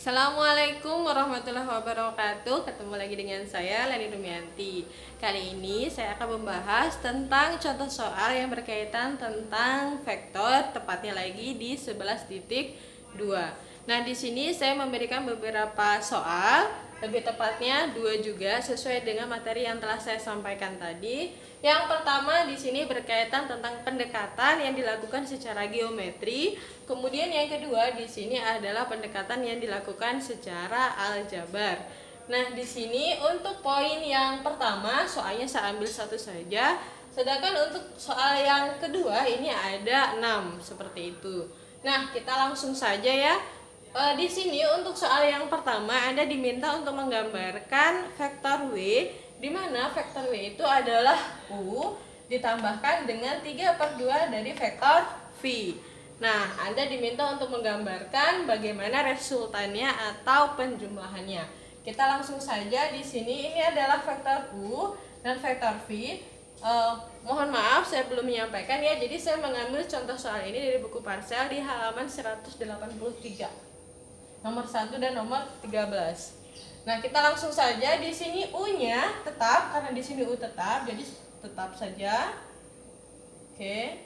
Assalamualaikum warahmatullahi wabarakatuh. Ketemu lagi dengan saya Leni Rumianti. Kali ini saya akan membahas tentang contoh soal yang berkaitan tentang vektor, tepatnya lagi di 11.2. Nah, di sini saya memberikan beberapa soal, lebih tepatnya dua juga sesuai dengan materi yang telah saya sampaikan tadi. Yang pertama di sini berkaitan tentang pendekatan yang dilakukan secara geometri. Kemudian yang kedua di sini adalah pendekatan yang dilakukan secara aljabar. Nah, di sini untuk poin yang pertama soalnya saya ambil satu saja. Sedangkan untuk soal yang kedua ini ada 6 seperti itu. Nah, kita langsung saja ya. Di sini untuk soal yang pertama Anda diminta untuk menggambarkan vektor W, di mana vektor W itu adalah U ditambahkan dengan 3/2 dari vektor V. Nah, Anda diminta untuk menggambarkan bagaimana resultannya atau penjumlahannya. Kita langsung saja di sini, ini adalah vektor U dan vektor V. Mohon maaf saya belum menyampaikan ya, jadi saya mengambil contoh soal ini dari buku Parsel di halaman 183. Nomor 1 dan nomor 13. Nah, kita langsung saja di sini U-nya tetap, karena di sini U tetap, jadi tetap saja. Oke.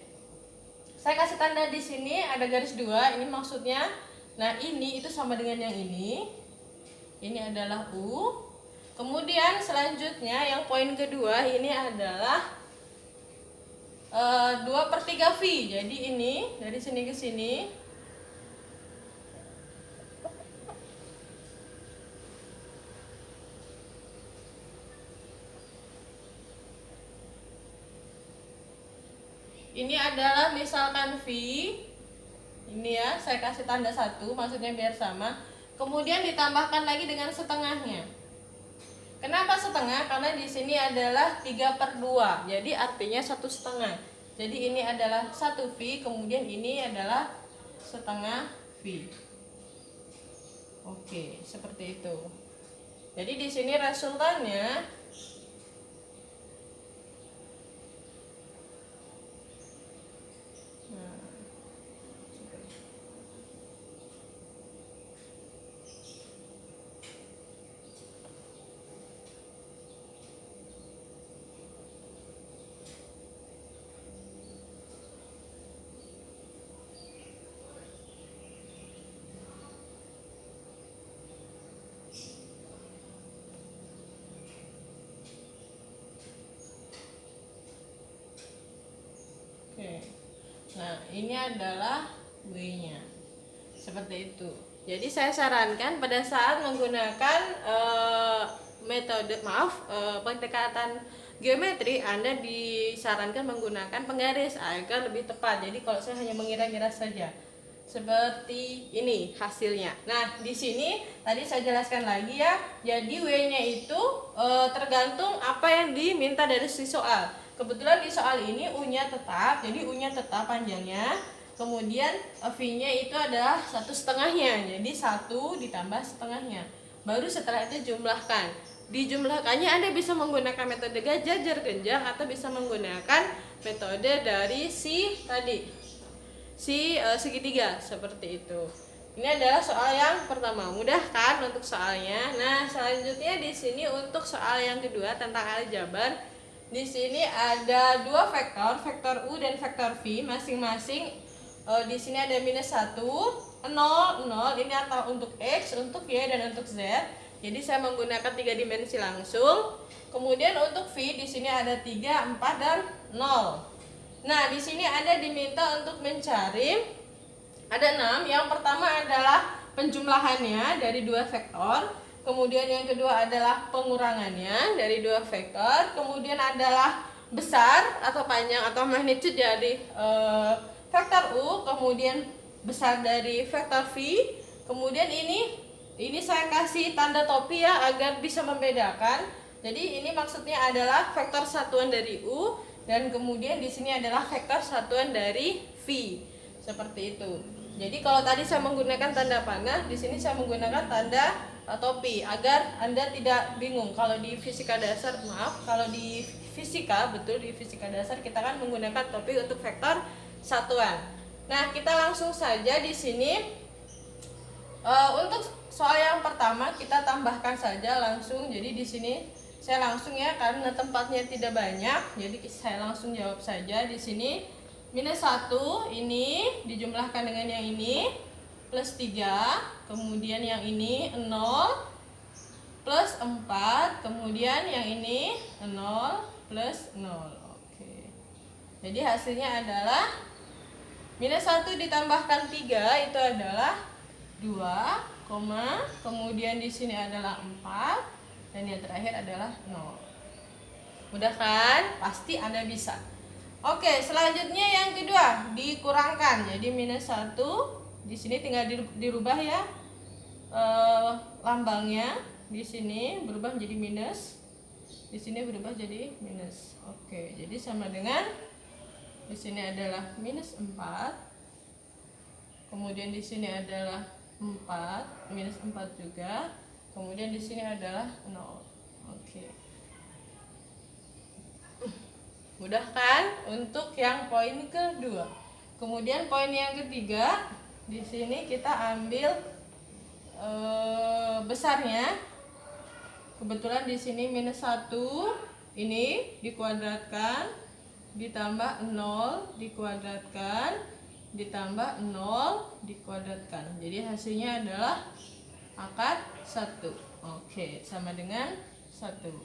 Saya kasih tanda di sini ada garis 2, ini maksudnya. Nah, ini itu sama dengan yang ini. Ini adalah U. Kemudian selanjutnya yang poin kedua ini adalah 2/3 V. Jadi ini dari sini ke sini. Ini adalah misalkan V. Ini ya, saya kasih tanda 1, maksudnya biar sama. Kemudian ditambahkan lagi dengan setengahnya. Kenapa setengah? Karena di sini adalah 3/2. Jadi artinya 1/2. Jadi ini adalah 1 V, kemudian ini adalah setengah V. Oke, seperti itu. Jadi di sini resultannya nah, ini adalah W-nya. Seperti itu. Jadi saya sarankan pada saat menggunakan pendekatan geometri, Anda disarankan menggunakan penggaris agar lebih tepat. Jadi kalau saya hanya mengira-ngira saja. Seperti ini hasilnya. Nah, di sini tadi saya jelaskan lagi ya. Jadi W-nya itu tergantung apa yang diminta dari si soal. Kebetulan di soal ini U-nya tetap, jadi U-nya tetap panjangnya. Kemudian V-nya itu adalah 1/2-nya, jadi 1 ditambah setengahnya. Baru setelah itu jumlahkan. Dijumlahkannya Anda bisa menggunakan metode jajar genjang atau bisa menggunakan metode dari si segitiga seperti itu. Ini adalah soal yang pertama. Mudah kan untuk soalnya? Nah, selanjutnya di sini untuk soal yang kedua tentang aljabar. Di sini ada dua vektor, vektor U dan vektor V masing-masing. Di sini ada -1, 0, 0. Ini atau untuk X, untuk Y dan untuk Z. Jadi saya menggunakan 3 dimensi langsung. Kemudian untuk V di sini ada 3, 4 dan 0. Nah, di sini Anda diminta untuk mencari ada 6. Yang pertama adalah penjumlahannya dari dua vektor. Kemudian yang kedua adalah pengurangannya dari dua vektor. Kemudian adalah besar atau panjang atau magnitude dari vektor U. Kemudian besar dari vektor V. Kemudian ini saya kasih tanda topi ya agar bisa membedakan. Jadi ini maksudnya adalah vektor satuan dari U dan kemudian di sini adalah vektor satuan dari V. Seperti itu. Jadi kalau tadi saya menggunakan tanda panah, di sini saya menggunakan tanda topi agar Anda tidak bingung. Kalau di fisika dasar, kalau di fisika, betul di fisika dasar kita kan menggunakan topi untuk vektor satuan. Nah, kita langsung saja di sini untuk soal yang pertama kita tambahkan saja langsung. Jadi di sini saya langsung ya, karena tempatnya tidak banyak, jadi saya langsung jawab saja. Di sini minus 1 ini dijumlahkan dengan yang ini plus 3, kemudian yang ini 0 plus 4, kemudian yang ini 0 plus 0. Oke. Jadi hasilnya adalah minus 1 ditambahkan 3 itu adalah 2, kemudian di sini adalah 4, dan yang terakhir adalah 0. Mudah kan? Pasti Anda bisa. Oke, selanjutnya yang kedua, dikurangkan. Jadi minus 1, di sini tinggal dirubah ya. Lambangnya di sini berubah menjadi minus. Di sini berubah jadi minus. Oke, jadi sama dengan di sini adalah minus 4. Kemudian di sini adalah 4, minus 4 juga. Kemudian di sini adalah 0. Oke. Mudah kan untuk yang poin kedua. Kemudian poin yang ketiga, di sini kita ambil besarnya. Kebetulan di sini minus 1 ini dikuadratkan ditambah 0 dikuadratkan ditambah 0 dikuadratkan. Jadi hasilnya adalah akar 1. Oke, sama dengan 1.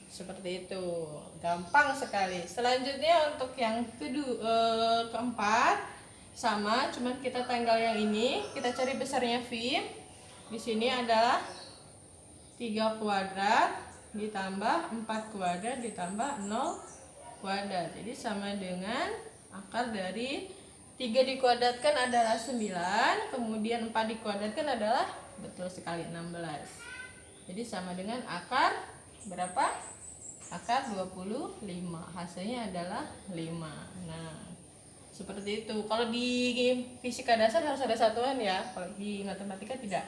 Seperti itu. Gampang sekali. Selanjutnya untuk yang keempat sama, cuman kita tanggal yang ini, kita cari besarnya V. Di sini adalah 3 kuadrat ditambah 4 kuadrat ditambah 0 kuadrat. Jadi sama dengan akar dari 3 dikuadratkan adalah 9, kemudian 4 dikuadratkan adalah, betul sekali, 16. Jadi sama dengan akar berapa? Akar 25. Hasilnya adalah 5. Nah, seperti itu. Kalau di fisika dasar harus ada satuan ya, kalau di matematika tidak.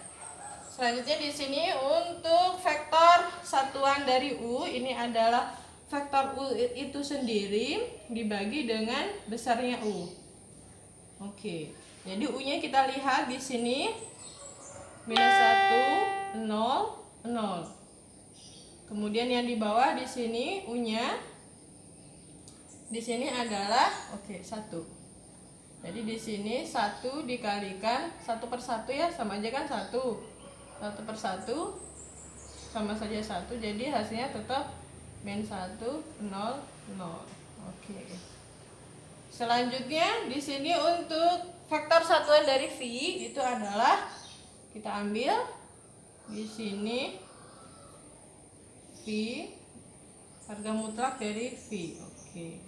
Selanjutnya di sini untuk vektor satuan dari U, ini adalah vektor U itu sendiri dibagi dengan besarnya U. Oke. Jadi U-nya kita lihat di sini minus 1, 0, 0. Kemudian yang di bawah di sini U-nya di sini adalah 1. Jadi di sini 1 dikalikan 1 per 1 ya, sama aja kan 1. 1 per 1 sama saja 1. Jadi hasilnya tetap min 1, 0, 0. Oke. Selanjutnya di sini untuk vektor satuan dari V itu adalah, kita ambil di sini V, harga mutlak dari V. Oke.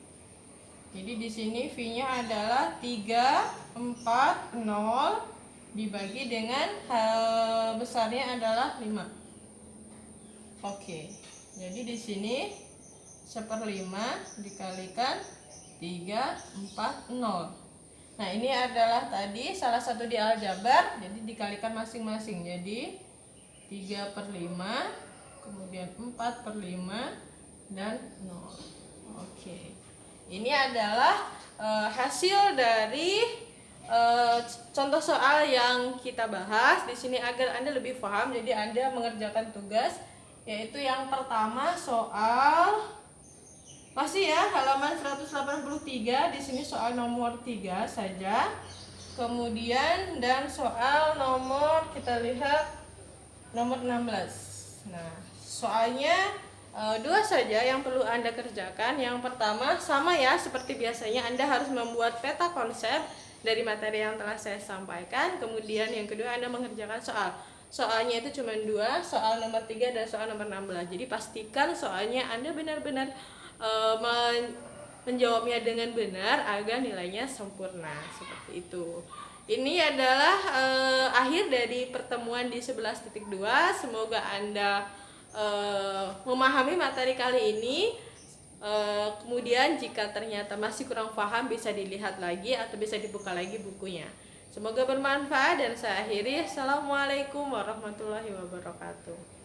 Jadi di sini V-nya adalah 3, 4, 0 dibagi dengan besarnya adalah 5. Oke. Jadi di sini 1/5 dikalikan 3, 4, 0. Nah, ini adalah tadi salah satu di aljabar, jadi dikalikan masing-masing. Jadi 3/5, kemudian 4/5 dan 0. Oke. Ini adalah hasil dari contoh soal yang kita bahas di sini agar Anda lebih paham. Jadi Anda mengerjakan tugas, yaitu yang pertama soal masih ya halaman 183, di sini soal nomor 3 saja. Kemudian dan soal nomor, kita lihat nomor 16. Nah, soalnya 2 saja yang perlu Anda kerjakan. Yang pertama sama ya, seperti biasanya Anda harus membuat peta konsep dari materi yang telah saya sampaikan. Kemudian yang kedua Anda mengerjakan soal. Soalnya itu cuma 2, soal nomor 3 dan soal nomor 16. Jadi pastikan soalnya Anda benar-benar menjawabnya dengan benar agar nilainya sempurna. Seperti itu. Ini adalah akhir dari pertemuan di 11.2. Semoga Anda memahami materi kali ini. Kemudian jika ternyata masih kurang paham, bisa dilihat lagi atau bisa dibuka lagi bukunya. Semoga bermanfaat dan saya akhiri. Assalamualaikum warahmatullahi wabarakatuh.